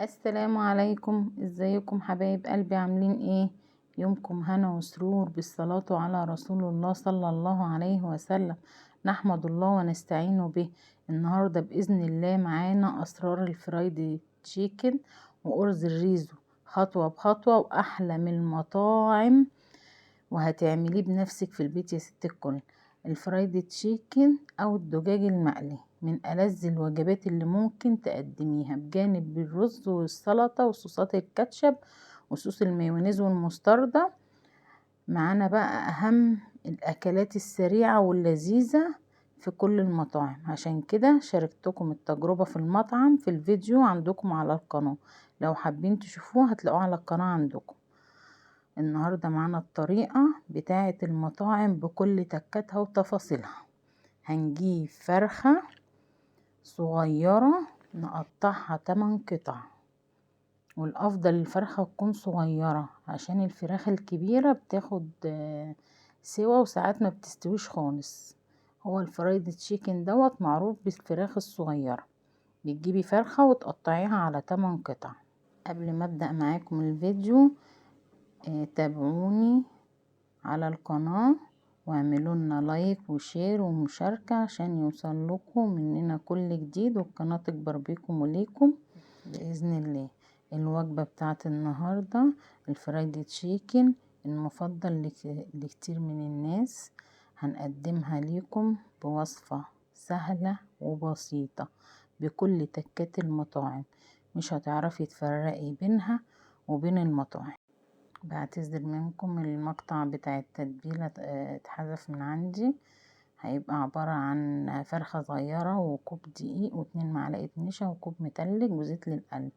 السلام عليكم، ازيكم حبايب قلبي؟ عاملين ايه؟ يومكم هنا وسرور بالصلاة على رسول الله صلى الله عليه وسلم. نحمد الله ونستعين به. النهاردة بإذن الله معانا أسرار الفرايدي تشيكن وأرز الريزو، خطوة بخطوة وأحلى من المطاعم، وهتعمليه بنفسك في البيت يا ست الكل. الفرايدي تشيكن او الدجاج المقلي من ألذ الوجبات اللي ممكن تقدميها، بجانب الرز والسلطة وصوصات الكاتشب وصوص المايونيز والمستردة. معانا بقى اهم الاكلات السريعة واللذيذة في كل المطاعم، عشان كده شاركتكم التجربة في المطعم في الفيديو عندكم على القناة. لو حابين تشوفوه هتلاقوه على القناة عندكم. النهاردة معانا الطريقة بتاعة المطاعم بكل تكاتها وتفاصيلها. هنجيب فرخة صغيرة نقطعها 8 قطع، والأفضل الفرخة تكون صغيرة عشان الفراخ الكبيرة بتاخد سوا وساعات ما بتستويش خالص. هو الفرايد تشيكن دوت معروف بالفراخ الصغيرة. بتجيبي فرخة وتقطعيها على 8 قطع. قبل ما ابدأ معاكم الفيديو تابعوني على القناة واعملوا لنا لايك وشير ومشاركة عشان يوصل لكم مننا كل جديد والقناة تكبر بيكم وليكم بإذن الله. الوجبة بتاعت النهاردة الفرايدي تشيكن المفضل لكتير من الناس، هنقدمها ليكم بوصفة سهلة وبسيطة بكل تكات المطاعم، مش هتعرفي تفرقي بينها وبين المطاعم. بعتذر منكم المقطع بتاع التتبيلة اتحذف من عندي. هيبقى عبارة عن فرخة صغيرة وكوب دقيق واتنين معلقة نشا وكوب متلج وزيت للقلي.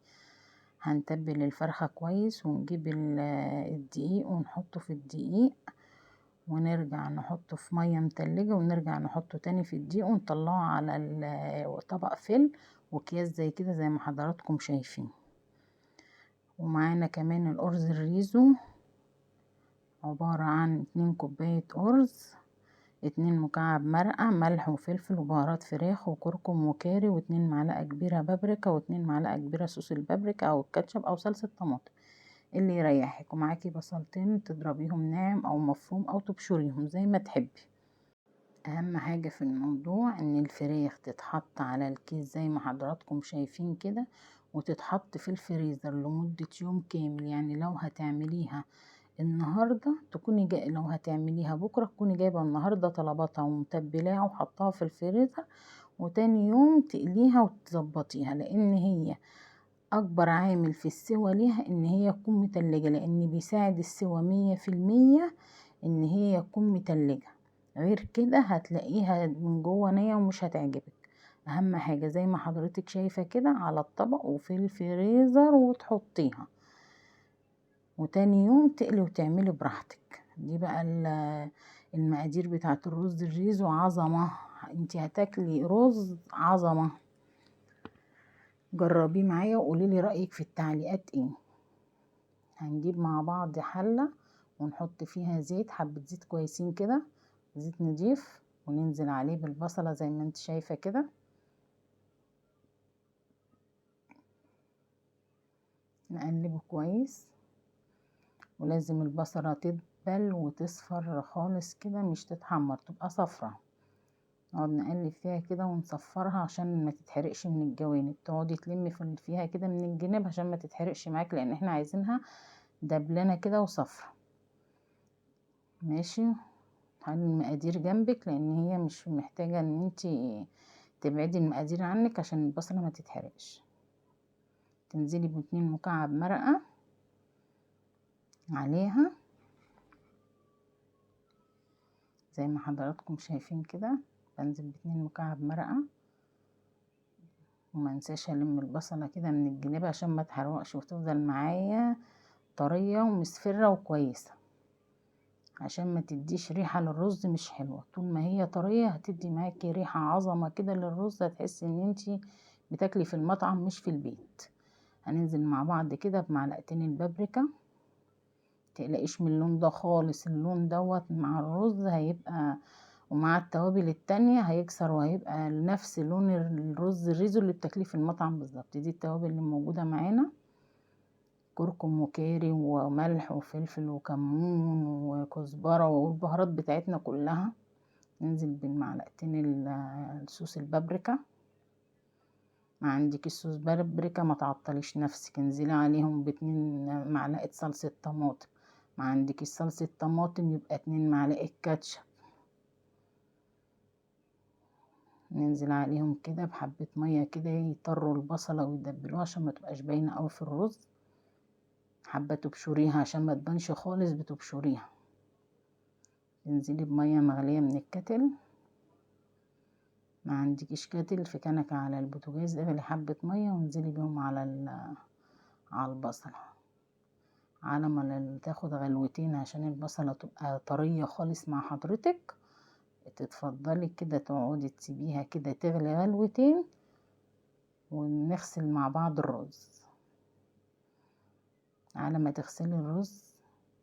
هنتبل الفرخة كويس ونجيب الدقيق ونحطه في الدقيق، ونرجع نحطه في مية متلجة ونرجع نحطه تاني في الدقيق ونطلعه على طبق فل وكياس زي كده زي ما حضراتكم شايفين. ومعانا كمان الأرز الريزو، عبارة عن 2 كوباية أرز، 2 مكعب مرقة، ملح وفلفل وبهارات فراخ وكركم وكاري، و2 معلقة كبيرة بابريكا، و2 معلقة كبيرة صوص البابريكا أو الكاتشب أو صلصة طماطم اللي يريحك. ومعاكي بصلتين تضربيهم ناعم أو مفروم أو تبشريهم زي ما تحبي. أهم حاجة في الموضوع إن الفراخ تتحط على الكيس زي ما حضراتكم شايفين كده، وتتحط في الفريزر لمدة يوم كامل. يعني لو هتعمليها النهاردة لو هتعمليها بكرة تكوني جايبة النهاردة طلباتها ومتبلاها وحطها في الفريزر، وتاني يوم تقليها وتظبطيها، لان هي اكبر عامل في السوى ليها ان هي تكون متلجة، لان بيساعد السوى 100% ان هي تكون متلجة. غير كده هتلاقيها من جوه نية ومش هتعجبك. اهم حاجة زي ما حضرتك شايفة كده على الطبق وفي الفريزر وتحطيها، وتاني يوم تقلي وتعملي براحتك. دي بقى المقادير بتاعت الرز الريزو عظمة. انتي هتاكلي رز عظمة. جربيه معايا وقوليلي رأيك في التعليقات ايه. هنجيب مع بعض حلة ونحط فيها زيت، حبة زيت كويسين كده، زيت نضيف، وننزل عليه بالبصلة زي ما انت شايفة كده. نقلبه كويس، ولازم البصلة تدبل وتصفر خالص كده، مش تتحمر، تبقى صفرة. نقعد نقلب فيها كده ونصفرها عشان ما تتحرقش من الجوانب. تقعدي تلمي فيها كده من الجناب عشان ما تتحرقش معاك، لان احنا عايزينها دبلانه كده وصفرة. ماشي. خلي المقادير جنبك لان هي مش محتاجه ان انتي تبعدي المقادير عنك عشان البصله ما تتحرقش. تنزلي ب2 مكعب مرقه عليها زي ما حضراتكم شايفين كده. بنزل ب2 مكعب مرقه، وما انساش الم البصله كده من الجناب عشان ما تحرقش وتفضل معايا طريه ومصفره وكويسه، عشان ما تديش ريحه للرز مش حلوه. طول ما هي طريه هتدي معاكي ريحه عظمه كده للرز، هتحسي ان انتي بتاكلي في المطعم مش في البيت. هننزل مع بعض كده بمعلقتين البابريكا. متقلقيش من اللون ده خالص، اللون دوت مع الرز هيبقى ومع التوابل التانية هيكسر وهيبقى نفس لون الرز الريزو اللي بتاكليه في المطعم بالظبط. دي التوابل اللي موجودة معانا: كركم وكاري وملح وفلفل وكمون وكزبرة والبهارات بتاعتنا كلها. ننزل بالمعلقتين الصوص البابريكا. ما عندك الصوص بابريكا ما تعطليش نفسك، انزلي عليهم ب2 معلقة صلصة طماطم. ما عندك صلصة طماطم يبقى 2 معلقة كاتشب. ننزل عليهم كده بحبة مية كده يطروا البصلة ويدبلوها عشان ما تبقاش باينة قوي في الرز. حابة تبشريها عشان ما تبانش خالص بتبشريها. تنزلي بمية مغلية من الكتل. ما عندكيش كتل في كنكة على البوتاجاز، اغلي حبة مية وانزلي بيهم على البصلة على ما تاخد غلوتين عشان البصلة تبقى طرية خالص مع حضرتك. تتفضلي كده تقعدي تسيبيها كده تغلي غلوتين ونغسل مع بعض الرز. على ما تغسلي الرز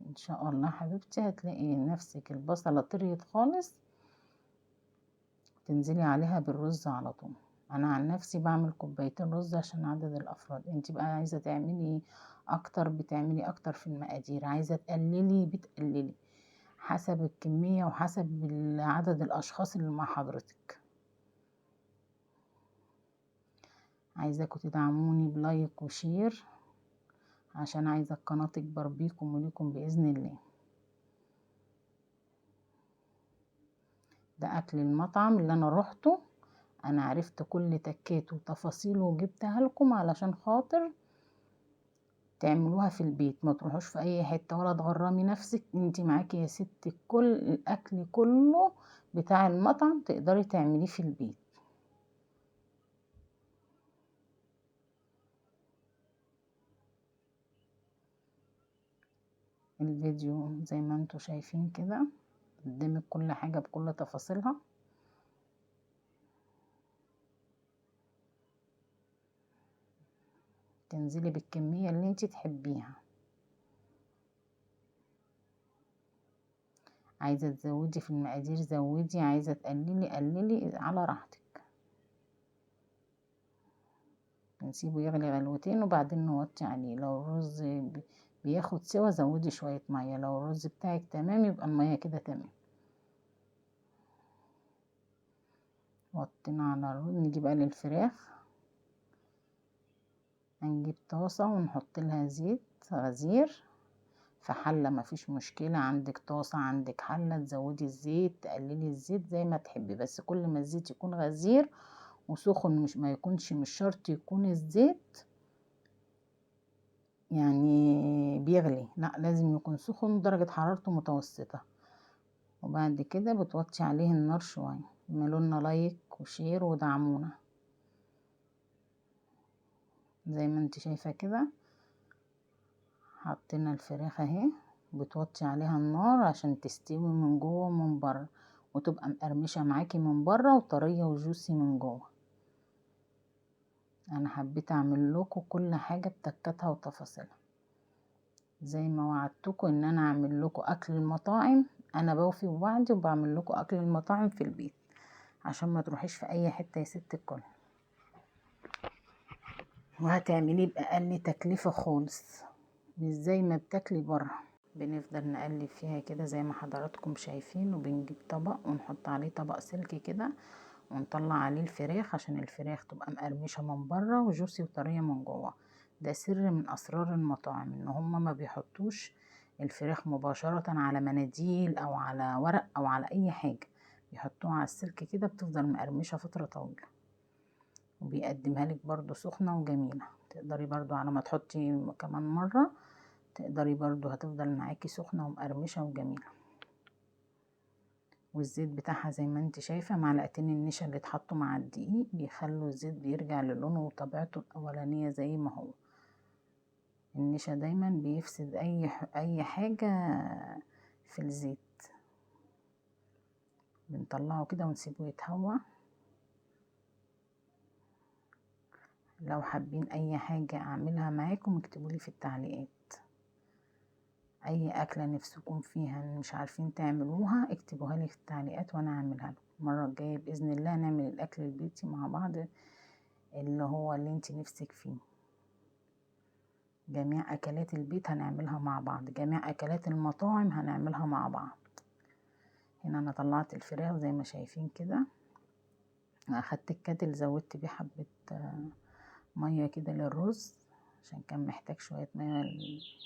ان شاء الله حبيبتي هتلاقي نفسك البصلة طريت خالص، تنزلي عليها بالرز على طول. انا عن نفسي بعمل 2 رز عشان عدد الافراد. انت بقى عايزة تعملي اكتر بتعملي اكتر في المقادير، عايزة تقللي بتقللي حسب الكمية وحسب عدد الاشخاص اللي مع حضرتك. عايزاكم تدعموني بلايك وشير عشان عايزة القناة تكبر بيكم وليكم بإذن الله. ده اكل المطعم اللي انا روحته، انا عرفت كل تكاته وتفاصيله وجبتها لكم علشان خاطر تعملوها في البيت. ما تروحوش في اي حتة ولا تغرمي نفسك. انتي معاكي يا ستي كل الاكل كله بتاع المطعم تقدري تعمليه في البيت. الفيديو زي ما انتوا شايفين كده قدامك كل حاجة بكل تفاصيلها. تنزلي بالكمية اللي انتي تحبيها. عايزة تزودي في المقادير زودي، عايزة تقللي قللي على راحتك. نسيبه يغلي غلوتين وبعدين نوطي عليه. لو الرز بياخد سوا زودي شوية مية، لو الرز بتاعك تمام يبقى المية كده تمام. وطينا على الرز. نيجي بقى للفراخ. هنجيب طاسة ونحط لها زيت غزير في حلة، مفيش مشكلة. عندك طاسة عندك حلة تزودي الزيت تقللي الزيت زي ما تحبي، بس كل ما الزيت يكون غزير وسخن، مش ما يكونش مش شرط يكون الزيت يعني بيغلي، لا لازم يكون سخن درجة حرارته متوسطة. وبعد كده بتوطي عليه النار شوية. اعملولنا لايك وشير ودعمونا. زي ما انت شايفة كده حطينا الفراخ اهي، بتوطي عليها النار عشان تستوي من جوه ومن بره وتبقى مقرمشة معاكي من بره وطرية وجوسي من جوه. انا حبيت اعمل لكم كل حاجة بتكتها وتفاصيلها زي ما وعدتكم ان انا اعمل لكم اكل المطاعم. انا بوفي بوعدي وبعمل لكم اكل المطاعم في البيت عشان ما تروحيش في اي حتة يا ست الكل، وهتعمليه بأقل تكلفة خالص مش زي ما بتاكلي بره. بنفضل نقلب فيها كده زي ما حضراتكم شايفين، وبنجيب طبق ونحط عليه طبق سلك كده ونطلع عليه الفراخ عشان الفراخ تبقى مقرمشة من بره وجوسي وطرية من جوه. ده سر من اسرار المطاعم ان هما ما بيحطوش الفراخ مباشرة على مناديل او على ورق او على اي حاجة، بيحطوها على السلك كده بتفضل مقرمشة فترة طويلة، وبيقدمها لك برضو سخنة وجميلة. تقدري برضو على ما تحطي كمان مرة تقدري برضو هتفضل معاكي سخنة ومقرمشة وجميلة. والزيت بتاعها زي ما انت شايفة معلقتين النشا اللي اتحطوا مع الدقيق بيخلوا الزيت بيرجع للونه وطبيعته الاولانية زي ما هو. النشا دايما بيفسد اي حاجة في الزيت. بنطلعه كده ونسيبه يتهوى. لو حابين اي حاجة اعملها معاكم اكتبولي في التعليقات. اي اكلة نفسكم فيها مش عارفين تعملوها اكتبوها لي في التعليقات وانا اعملها لكم المرة الجاية بإذن الله. نعمل الاكل البيتي مع بعض اللي هو اللي انت نفسك فيه. جميع اكلات البيت هنعملها مع بعض، جميع اكلات المطاعم هنعملها مع بعض. هنا انا طلعت الفراخ زي ما شايفين كده. اخدت الكاتل زودت بيه حبة مية كده للرز عشان كان محتاج شوية مية.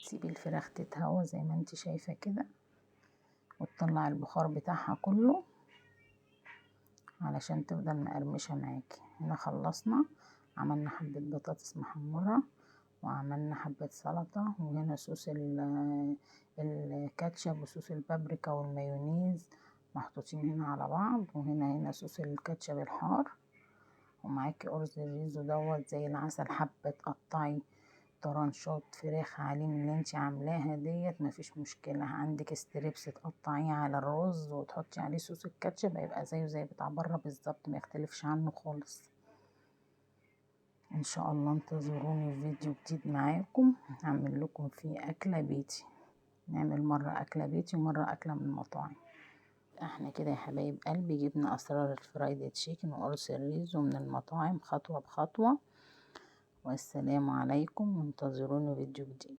تسيبي الفراخ تتهوى زي ما انت شايفة كده وتطلع البخار بتاعها كله علشان تفضل مقرمشة معاكي. هنا خلصنا، عملنا حبة بطاطس محمرة وعملنا حبة سلطة، وهنا صوص الكاتشب وصوص البابريكا والمايونيز محطوطين هنا على بعض، وهنا صوص الكاتشب الحار، ومعاكي أرز الريزو دوت زي العسل. حبة تقطعي طرنشات فراخ عليه من اللي انتي عاملاها ديت مفيش مشكلة. عندك ستريبس تقطعيه على الرز وتحطي عليه صوص الكاتشب هيبقى زيه زي بتاع بره بالظبط، ما يختلفش عنه خالص. ان شاء الله انتظروني في فيديو جديد معاكم هعمل لكم فيه اكلة بيتي. نعمل مرة اكلة بيتي ومرة اكلة من المطاعم. احنا كده يا حبايب قلبي جبنا اسرار الفرايدي تشيكن وقرص الريزو من المطاعم خطوة بخطوة. والسلام عليكم وانتظروني فيديو جديد.